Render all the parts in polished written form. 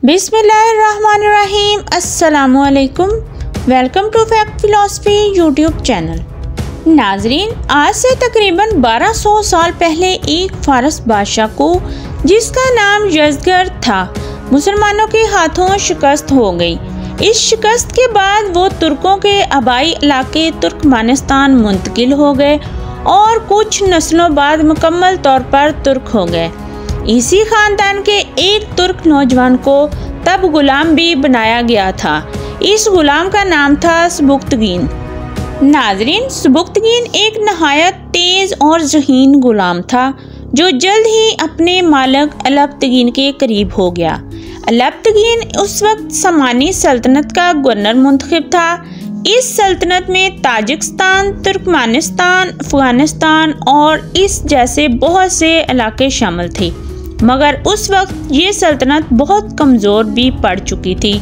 बिस्मिल्लाहिर्रहमानिर्रहीम। अस्सलामुअलैकुम। Welcome to fact philosophy YouTube channel. नाजरीन, आज से तकरीबन 1200 साल पहले एक फारस बादशाह को, जिसका नाम यज़गर था, मुसलमानों के हाथों शिकस्त हो गई। इस शिकस्त के बाद वो तुर्कों के आबाई इलाके तुर्कमानिस्तान मुंतकिल हो गए और कुछ नस्लों बाद मुकम्मल तौर पर तुर्क हो गए। इसी खानदान के एक तुर्क नौजवान को तब गुलाम भी बनाया गया था। इस गुलाम का नाम था सुबुक्तगीन। नाजरीन, सुबुक्तगीन एक नहायत तेज़ और ज़हीन गुलाम था जो जल्द ही अपने मालिक अलब्तगीन के करीब हो गया। अलब्तगीन उस वक्त समानी सल्तनत का गवर्नर मुंतखब था। इस सल्तनत में ताजिकिस्तान, तुर्कमानिस्तान, अफ़गानिस्तान और इस जैसे बहुत से इलाके शामिल थे, मगर उस वक्त ये सल्तनत बहुत कमज़ोर भी पड़ चुकी थी।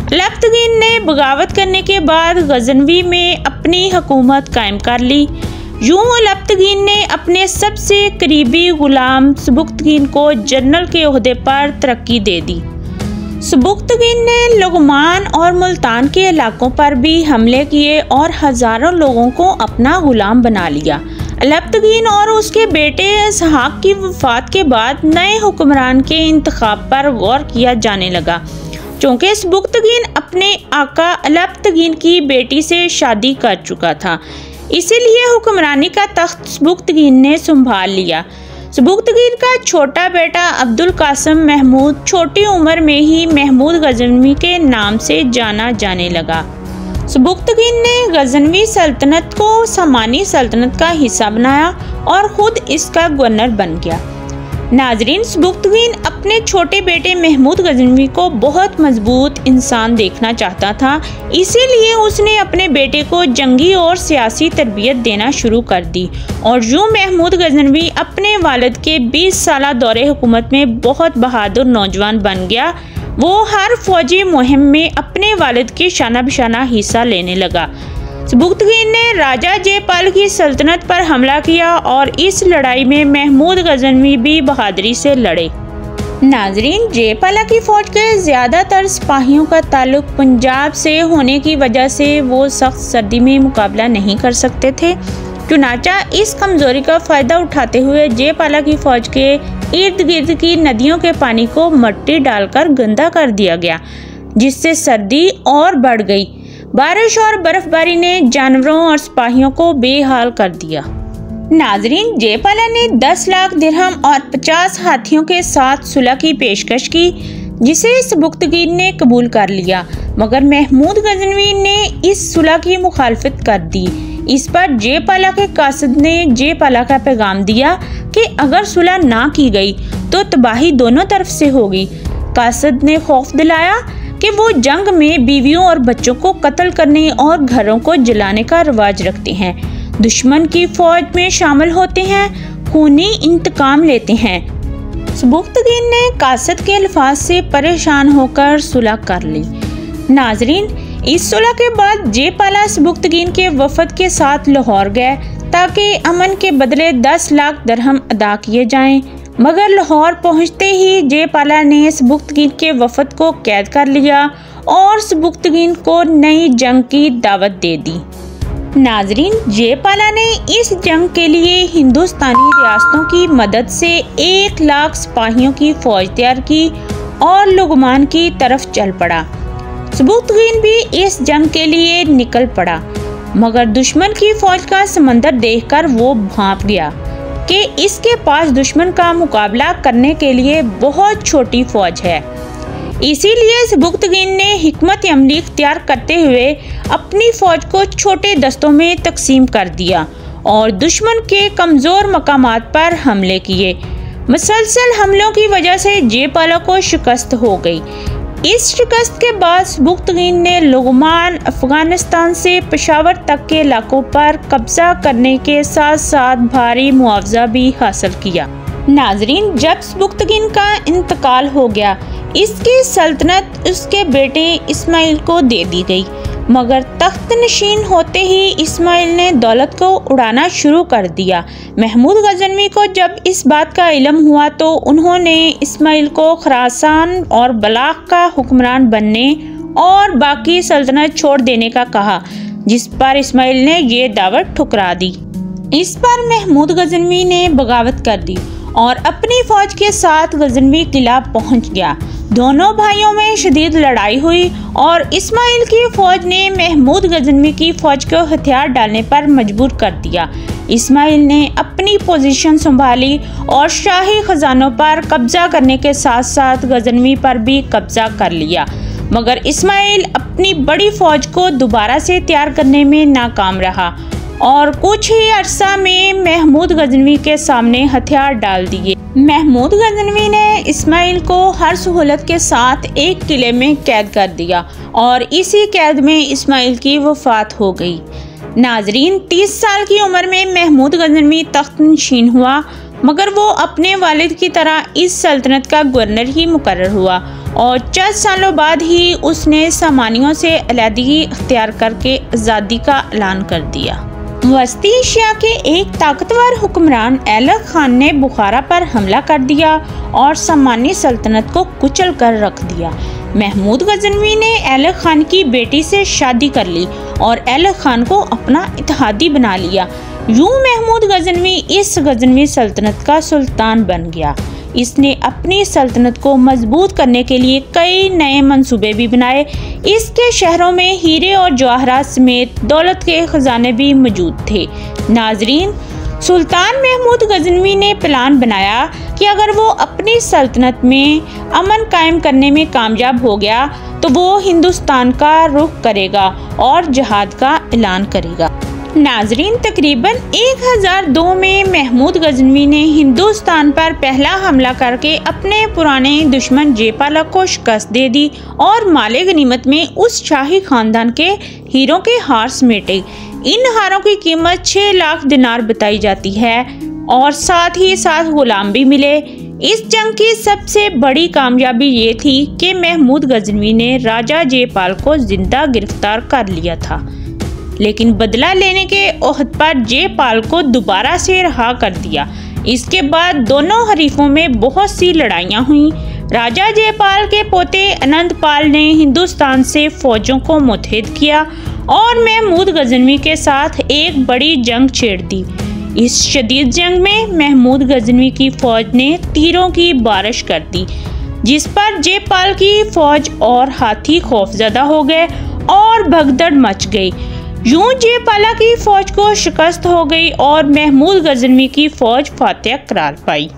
अलब्तगीन ने बगावत करने के बाद गजनवी में अपनी हुकूमत कायम कर ली। यूँ अलब्तगीन ने अपने सबसे करीबी गुलाम सुबुक्तगीन को जनरल के ओहदे पर तरक्की दे दी। सुबुक्तगीन ने लुगमान और मुल्तान के इलाकों पर भी हमले किए और हज़ारों लोगों को अपना गुलाम बना लिया। अलब्तगीन और उसके बेटे इसहाक की वफ़ात के बाद नए हुक्मरान के इंतखाब पर गौर किया जाने लगा। चूँकि सुबुक्तगीन अपने आका अलब्तगीन की बेटी से शादी कर चुका था, इसीलिए हुक्मरानी का तख्त सुबुक्तगीन ने संभाल लिया। सुबुक्तगीन का छोटा बेटा अब्दुल कासिम महमूद छोटी उम्र में ही महमूद गजनवी के नाम से जाना जाने लगा। सुबुक्तगीन ने गजनवी सल्तनत को समानी सल्तनत का हिस्सा बनाया और ख़ुद इसका गवर्नर बन गया। नाजरीन, सुबुक्तगीन अपने छोटे बेटे महमूद गजनवी को बहुत मजबूत इंसान देखना चाहता था, इसीलिए उसने अपने बेटे को जंगी और सियासी तरबियत देना शुरू कर दी और यूँ महमूद गजनवी अपने वालिद के 20 साला दौरे हुकूमत में बहुत बहादुर नौजवान बन गया। वो हर फौजी मुहिम में अपने वालिद के शाना बिशाना हिस्सा लेने लगा। सुबुक्तगीन ने राजा जयपाल की सल्तनत पर हमला किया और इस लड़ाई में महमूद गजनवी भी बहादुरी से लड़े। नाजरीन, जयपाला की फ़ौज के ज़्यादातर सिपाहियों का ताल्लुक पंजाब से होने की वजह से वो सख्त सर्दी में मुकाबला नहीं कर सकते थे। चुनाचा इस कमज़ोरी का फ़ायदा उठाते हुए जयपाला की फ़ौज के इर्द गिर्द की नदियों के पानी को मिट्टी डालकर गंदा कर दिया गया, जिससे सर्दी और बढ़ गई। बारिश और बर्फबारी ने जानवरों और सिपाहियों को बेहाल कर दिया। नाजरीन, जयपाला ने 10 लाख दिरहम और 50 हाथियों के साथ सुलह की पेशकश की, जिसे सुबुक्तगीन ने कबूल कर लिया, मगर महमूद गजनवी ने इस सुलह की मुखालफत कर दी। इस पर जयपाला के कासिद ने जयपाला का पैगाम दिया कि अगर सुलह ना की गई तो तबाही दोनों तरफ से होगी। कासिद ने खौफ दिलाया कि वो जंग में बीवियों और बच्चों को कत्ल करने और घरों को जलाने का रिवाज रखते हैं, दुश्मन की फौज में शामिल होते हैं, खूनी इंतकाम लेते हैं। सुबुक्तगीन ने कासिद के अल्फाज से परेशान होकर सुलह कर ली। नाजरीन, इस सुलह के बाद जयपाला सुबुक्तगीन के वफद के साथ लाहौर गए ताकि अमन के बदले 10 लाख दिरहम अदा किए जाएं, मगर लाहौर पहुंचते ही जयपाला ने सुबुक्तगीन के वफद को कैद कर लिया और सुबुक्तगीन को नई जंग की दावत दे दी। नाजरीन, जयपाला ने इस जंग के लिए हिंदुस्तानी रियासतों की मदद से 1 लाख सिपाहियों की फ़ौज तैयार की और लुगमान की तरफ चल पड़ा। सुबुक्तगीन भी इस जंग के लिए निकल पड़ा, मगर दुश्मन की फ़ौज का समंदर देखकर वो भांप गया कि इसके पास दुश्मन का मुकाबला करने के लिए बहुत छोटी फ़ौज है। इसीलिए सुबुक्तगीन ने हिकमत अमली इख्तियार करते हुए अपनी फ़ौज को छोटे दस्तों में तकसीम कर दिया और दुश्मन के कमज़ोर मकामात पर हमले किए। मुसलसल हमलों की वजह से जयपाला को शिकस्त हो गई। इस शिकस्त के बाद सुबुक्तगीन ने लुगमान, अफ़गानिस्तान से पेशावर तक के इलाकों पर कब्जा करने के साथ साथ भारी मुआवजा भी हासिल किया। नाजरीन, जब सुबुक्तगीन का इंतकाल हो गया, इसकी सल्तनत उसके बेटे इस्माइल को दे दी गई। मगर तख्त नशीन होते ही इस्माइल ने दौलत को उड़ाना शुरू कर दिया। महमूद गजनवी को जब इस बात का इल्म हुआ तो उन्होंने इस्माइल को खुरासान और बलाख का हुक्मरान बनने और बाकी सल्तनत छोड़ देने का कहा, जिस पर इस्माइल ने ये दावत ठुकरा दी। इस पर महमूद गजनवी ने बगावत कर दी और अपनी फौज के साथ गजनवी किला पहुंच गया। दोनों भाइयों में शदीद लड़ाई हुई और इस्माइल की फौज ने महमूद गजनवी की फौज को हथियार डालने पर मजबूर कर दिया। इस्माइल ने अपनी पोजीशन संभाली और शाही खजानों पर कब्जा करने के साथ साथ गजनवी पर भी कब्जा कर लिया, मगर इस्माइल अपनी बड़ी फौज को दोबारा से तैयार करने में नाकाम रहा और कुछ ही अरसा में महमूद गजनवी के सामने हथियार डाल दिए। महमूद गजनवी ने इस्माइल को हर सहूलत के साथ एक किले में कैद कर दिया और इसी कैद में इस्माइल की वफात हो गई। नाजरीन, 30 साल की उम्र में महमूद गजनवी तख्त नशीन हुआ, मगर वो अपने वालिद की तरह इस सल्तनत का गवर्नर ही मुकर्रर हुआ और चंद सालों बाद ही उसने सामानियों से अलहदगी इख्तियार करके आज़ादी का ऐलान कर दिया। वस्ती एशिया के एक ताकतवर हुक्मरान ऐलक खान ने बुखारा पर हमला कर दिया और सामानी सल्तनत को कुचल कर रख दिया। महमूद गजनवी ने ऐलक खान की बेटी से शादी कर ली और ऐलक खान को अपना इत्तेहादी बना लिया। यूं महमूद गजनवी इस गजनवी सल्तनत का सुल्तान बन गया। इसने अपनी सल्तनत को मजबूत करने के लिए कई नए मंसूबे भी बनाए। इसके शहरों में हीरे और जवाहरात समेत दौलत के खजाने भी मौजूद थे। नाजरीन, सुल्तान महमूद गजनवी ने प्लान बनाया कि अगर वो अपनी सल्तनत में अमन कायम करने में कामयाब हो गया तो वो हिंदुस्तान का रुख करेगा और जिहाद का ऐलान करेगा। नाजरीन, तकरीबन 1002 में महमूद गजनवी ने हिंदुस्तान पर पहला हमला करके अपने पुराने दुश्मन जयपालक को शिकस्त दे दी और माले गनीमत में उस शाही खानदान के हीरों के हार समेटे। इन हारों की कीमत 6 लाख दिनार बताई जाती है और साथ ही साथ गुलाम भी मिले। इस जंग की सबसे बड़ी कामयाबी ये थी कि महमूद गजनवी ने राजा जयपाल को जिंदा गिरफ्तार कर लिया था, लेकिन बदला लेने के ओहद पर जयपाल को दोबारा से रहा कर दिया। इसके बाद दोनों हरीफों में बहुत सी लड़ाइयाँ हुईं। राजा जयपाल के पोते अनंतपाल ने हिंदुस्तान से फौजों को मुत्तहिद किया और महमूद गजनवी के साथ एक बड़ी जंग छेड़ दी। इस शदीद जंग में महमूद गजनवी की फौज ने तीरों की बारिश कर दी, जिस पर जयपाल की फौज और हाथी खौफजदा हो गए और भगदड़ मच गई। यूं जयपाला की फौज को शिकस्त हो गई और महमूद गजनवी की फौज फातह करार पाई।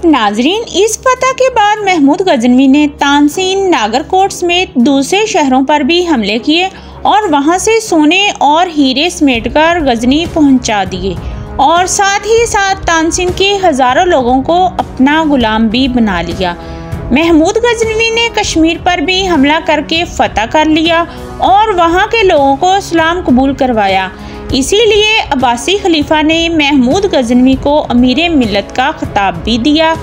नाजरीन, इस फतह के बाद महमूद गजनवी ने तानसीन, नागरकोट समेत दूसरे शहरों पर भी हमले किए और वहां से सोने और हीरे समेटकर गजनी पहुंचा दिए और साथ ही साथ तानसीन के हजारों लोगों को अपना गुलाम भी बना लिया। महमूद गजनवी ने कश्मीर पर भी हमला करके फतह कर लिया और वहां के लोगों को इस्लाम कबूल करवाया। इसीलिए अब्बासी खलीफा ने महमूद गजनवी को अमीर मिल्लत का खिताब भी दिया।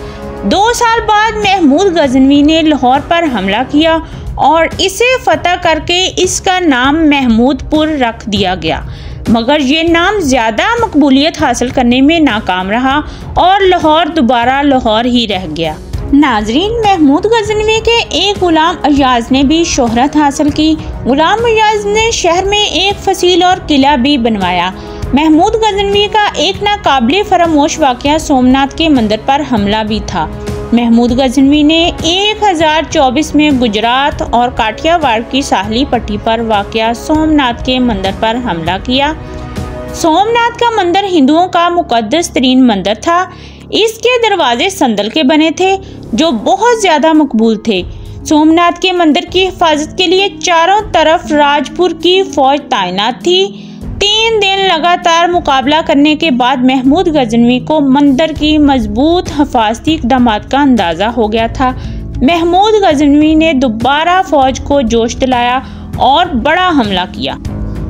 2 साल बाद महमूद गजनवी ने लाहौर पर हमला किया और इसे फतह करके इसका नाम महमूदपुर रख दिया गया, मगर ये नाम ज़्यादा मकबूलियत हासिल करने में नाकाम रहा और लाहौर दोबारा लाहौर ही रह गया। नाजरीन, महमूद गजनवी के एक गुलाम अयाज ने भी शोहरत हासिल की। गुलाम अयाज ने शहर में एक फसील और किला भी बनवाया। महमूद गजनवी का एक नाकाबिले फरामोश वाक़या सोमनाथ के मंदिर पर हमला भी था। महमूद गजनवी ने 1024 में गुजरात और काठियावाड़ की साहली पट्टी पर वाक़या सोमनाथ के मंदिर पर हमला किया। सोमनाथ का मंदिर हिंदुओं का मुकद्दस तरीन मंदिर था। इसके दरवाजे संदल के बने थे जो बहुत ज्यादा मकबूल थे। सोमनाथ के मंदिर की हिफाजत के लिए चारों तरफ राजपुर की फौज तैनात थी। 3 दिन लगातार मुकाबला करने के बाद महमूद गजनवी को मंदिर की मजबूत हिफाजती इक़दामात का अंदाज़ा हो गया था। महमूद गजनवी ने दोबारा फौज को जोश दिलाया और बड़ा हमला किया।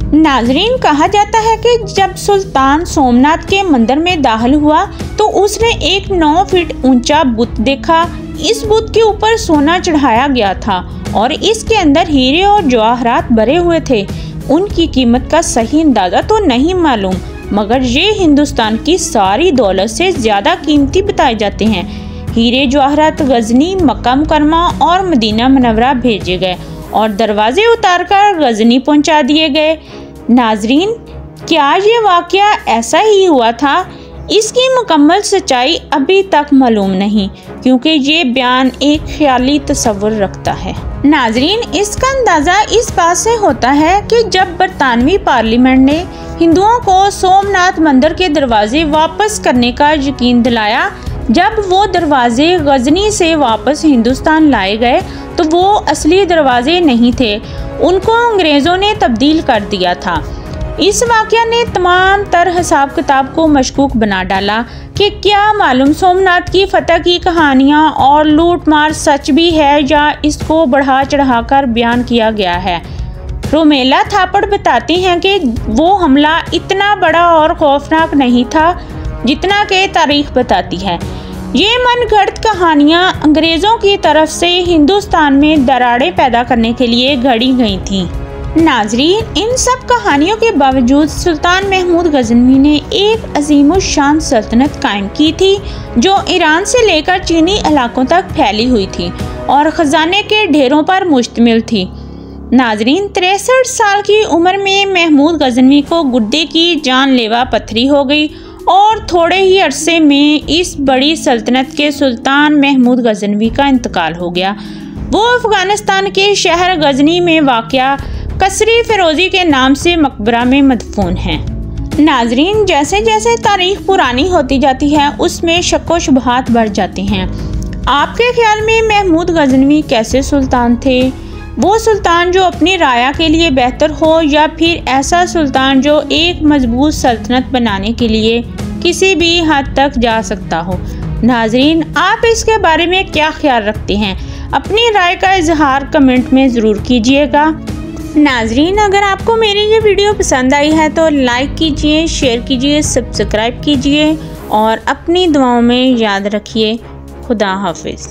नाजरीन, कहा जाता है कि जब सुल्तान सोमनाथ के मंदिर में दाखिल हुआ तो उसने एक 9 फीट ऊंचा बुत देखा। इस बुत के ऊपर सोना चढ़ाया गया था और इसके अंदर हीरे और जवाहरात भरे हुए थे। उनकी कीमत का सही अंदाज़ा तो नहीं मालूम, मगर ये हिंदुस्तान की सारी दौलत से ज़्यादा कीमती बताए जाते हैं। हीरे जवाहरात गजनी, मक्का मुकरमा और मदीना मुनव्वरा भेजे गए और दरवाजे उतारकर गजनी पहुंचा दिए गए। नाजरीन, क्या ये वाकया ऐसा ही हुआ था? इसकी मुकम्मल सच्चाई अभी तक मालूम नहीं, क्योंकि ये बयान एक ख्याली तस्वुर रखता है। नाजरीन, इसका अंदाज़ा इस बात से होता है कि जब बरतानवी पार्लियामेंट ने हिंदुओं को सोमनाथ मंदिर के दरवाजे वापस करने का यकीन दिलाया, जब वो दरवाजे गजनी से वापस हिंदुस्तान लाए गए तो वो असली दरवाजे नहीं थे, उनको अंग्रेज़ों ने तब्दील कर दिया था। इस वाक़या ने तमाम तर हिसाब किताब को मशकूक बना डाला कि क्या मालूम सोमनाथ की फतह की कहानियाँ और लूट मार सच भी है या इसको बढ़ा चढ़ाकर बयान किया गया है। रोमेला थापड़ बताती हैं कि वो हमला इतना बड़ा और खौफनाक नहीं था जितना कि तारीख बताती है। ये मनगढ़ंत कहानियाँ अंग्रेज़ों की तरफ से हिंदुस्तान में दरारें पैदा करने के लिए गढ़ी गई थीं। नाजरीन, इन सब कहानियों के बावजूद सुल्तान महमूद गजनवी ने एक अजीमुशान सल्तनत कायम की थी जो ईरान से लेकर चीनी इलाकों तक फैली हुई थी और ख़जाने के ढेरों पर मुश्तमिल थी। नाजरीन, 63 साल की उम्र में महमूद गजनवी को गुर्दे की जानलेवा पथरी हो गई और थोड़े ही अरसे में इस बड़ी सल्तनत के सुल्तान महमूद गजनवी का इंतकाल हो गया। वो अफ़गानिस्तान के शहर गजनी में वाक़या कसरी फ़िरोज़ी के नाम से मकबरा में मदफून हैं। नाजरीन, जैसे जैसे तारीख पुरानी होती जाती है उसमें शक व शुबहात बढ़ जाते हैं। आपके ख्याल में महमूद गजनवी कैसे सुल्तान थे? वो सुल्तान जो अपनी राया के लिए बेहतर हो या फिर ऐसा सुल्तान जो एक मजबूत सल्तनत बनाने के लिए किसी भी हद तक जा सकता हो? नाजरीन, आप इसके बारे में क्या ख्याल रखते हैं? अपनी राय का इजहार कमेंट में ज़रूर कीजिएगा। नाजरीन, अगर आपको मेरी ये वीडियो पसंद आई है तो लाइक कीजिए, शेयर कीजिए, सब्सक्राइब कीजिए और अपनी दुआओं में याद रखिए। खुदा हाफिज़।